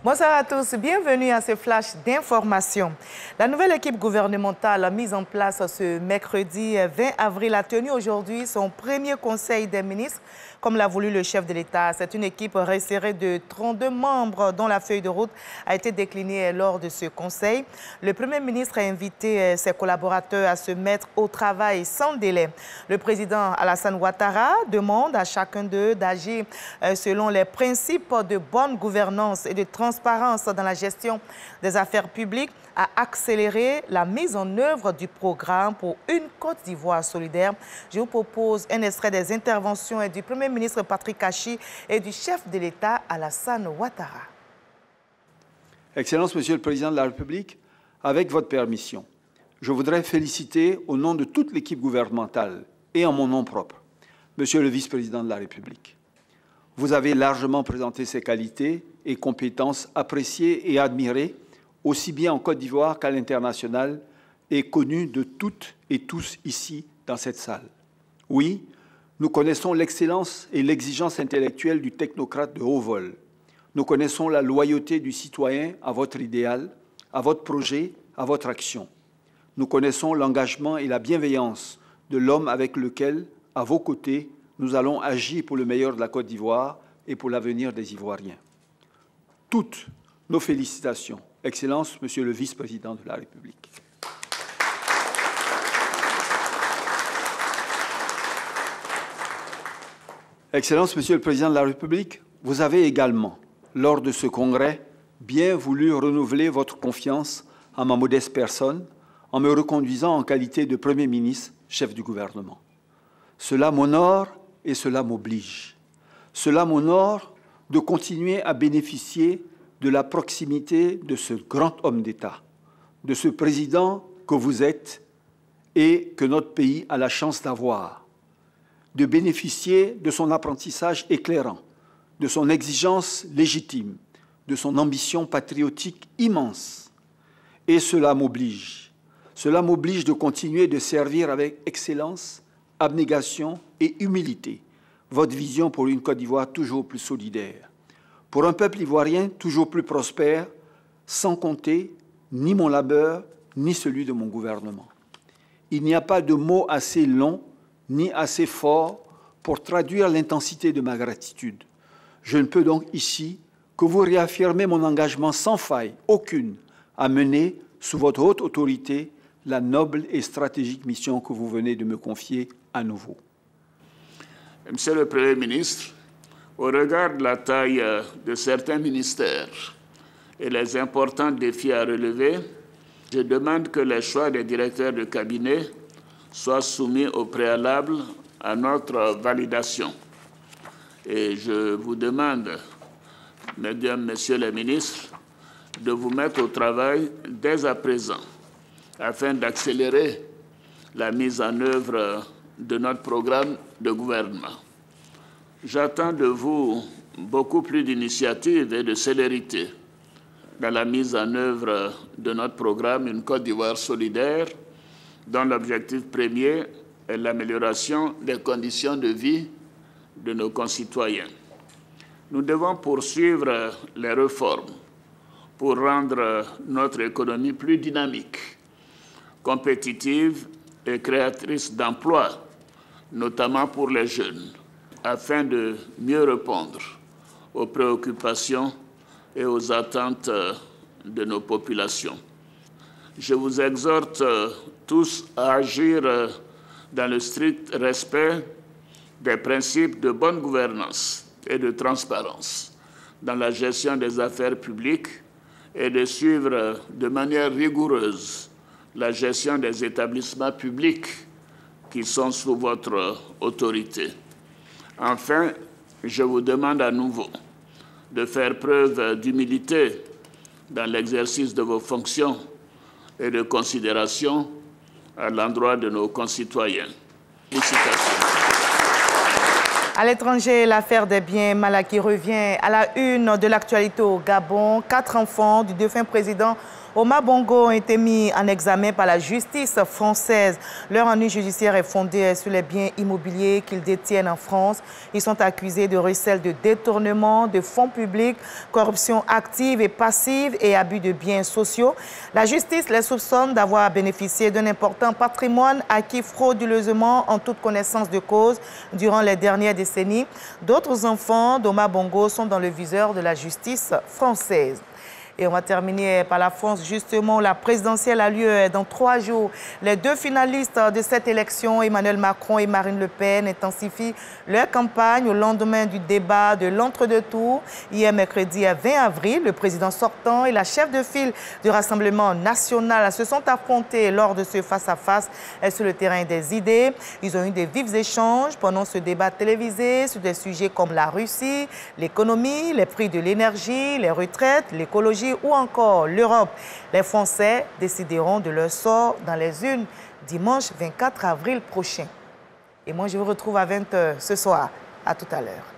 Bonsoir à tous, bienvenue à ce flash d'information. La nouvelle équipe gouvernementale mise en place ce mercredi 20 avril a tenu aujourd'hui son premier conseil des ministres, comme l'a voulu le chef de l'État. C'est une équipe resserrée de 32 membres dont la feuille de route a été déclinée lors de ce conseil. Le Premier ministre a invité ses collaborateurs à se mettre au travail sans délai. Le président Alassane Ouattara demande à chacun d'eux d'agir selon les principes de bonne gouvernance et de transparence dans la gestion des affaires publiques, à accélérer la mise en œuvre du programme pour une Côte d'Ivoire solidaire. Je vous propose un extrait des interventions du Premier ministre Patrick Kachi et du chef de l'État Alassane Ouattara. Excellence, Monsieur le Président de la République, avec votre permission, je voudrais féliciter au nom de toute l'équipe gouvernementale et en mon nom propre, Monsieur le Vice-président de la République. Vous avez largement présenté ses qualités et compétences appréciées et admirées, aussi bien en Côte d'Ivoire qu'à l'international, et connues de toutes et tous ici dans cette salle. Oui, nous connaissons l'excellence et l'exigence intellectuelle du technocrate de haut vol. Nous connaissons la loyauté du citoyen à votre idéal, à votre projet, à votre action. Nous connaissons l'engagement et la bienveillance de l'homme avec lequel, à vos côtés, nous allons agir pour le meilleur de la Côte d'Ivoire et pour l'avenir des Ivoiriens. Toutes nos félicitations. Excellence, Monsieur le Vice-président de la République. Excellence, Monsieur le Président de la République, vous avez également, lors de ce congrès, bien voulu renouveler votre confiance en ma modeste personne en me reconduisant en qualité de Premier ministre, chef du gouvernement. Cela m'honore et cela m'oblige. Cela m'honore de continuer à bénéficier de la proximité de ce grand homme d'État, de ce président que vous êtes et que notre pays a la chance d'avoir, de bénéficier de son apprentissage éclairant, de son exigence légitime, de son ambition patriotique immense. Et cela m'oblige. Cela m'oblige de continuer de servir avec excellence, abnégation et humilité votre vision pour une Côte d'Ivoire toujours plus solidaire, pour un peuple ivoirien toujours plus prospère, sans compter ni mon labeur, ni celui de mon gouvernement. Il n'y a pas de mots assez longs, ni assez forts pour traduire l'intensité de ma gratitude. Je ne peux donc ici que vous réaffirmer mon engagement sans faille, aucune, à mener, sous votre haute autorité, la noble et stratégique mission que vous venez de me confier à nouveau. Monsieur le Premier ministre, au regard de la taille de certains ministères et les importants défis à relever, je demande que les choix des directeurs de cabinet soient soumis au préalable à notre validation. Et je vous demande, mesdames, messieurs les ministres, de vous mettre au travail dès à présent afin d'accélérer la mise en œuvre de notre programme de gouvernement. J'attends de vous beaucoup plus d'initiatives et de célérité dans la mise en œuvre de notre programme Une Côte d'Ivoire solidaire, dont l'objectif premier est l'amélioration des conditions de vie de nos concitoyens. Nous devons poursuivre les réformes pour rendre notre économie plus dynamique, compétitive et créatrice d'emplois, notamment pour les jeunes, afin de mieux répondre aux préoccupations et aux attentes de nos populations. Je vous exhorte tous à agir dans le strict respect des principes de bonne gouvernance et de transparence dans la gestion des affaires publiques et de suivre de manière rigoureuse la gestion des établissements publics qui sont sous votre autorité. Enfin, je vous demande à nouveau de faire preuve d'humilité dans l'exercice de vos fonctions et de considération à l'endroit de nos concitoyens. Félicitations. À l'étranger, l'affaire des biens mal acquis revient à la une de l'actualité au Gabon. 4 enfants du défunt président Omar Bongo ont été mis en examen par la justice française. Leur ennui judiciaire est fondé sur les biens immobiliers qu'ils détiennent en France. Ils sont accusés de recel de détournement de fonds publics, corruption active et passive et abus de biens sociaux. La justice les soupçonne d'avoir bénéficié d'un important patrimoine acquis frauduleusement en toute connaissance de cause durant les dernières décennies. D'autres enfants d'Omar Bongo sont dans le viseur de la justice française. Et on va terminer par la France, justement. La présidentielle a lieu dans 3 jours. Les 2 finalistes de cette élection, Emmanuel Macron et Marine Le Pen, intensifient leur campagne au lendemain du débat de l'entre-deux-tours. Hier, mercredi 20 avril, le président sortant et la chef de file du Rassemblement national se sont affrontés lors de ce face-à-face sur le terrain des idées. Ils ont eu des vifs échanges pendant ce débat télévisé sur des sujets comme la Russie, l'économie, les prix de l'énergie, les retraites, l'écologie ou encore l'Europe. Les Français décideront de leur sort dans les urnes dimanche 24 avril prochain. Et moi, je vous retrouve à 20h ce soir. À tout à l'heure.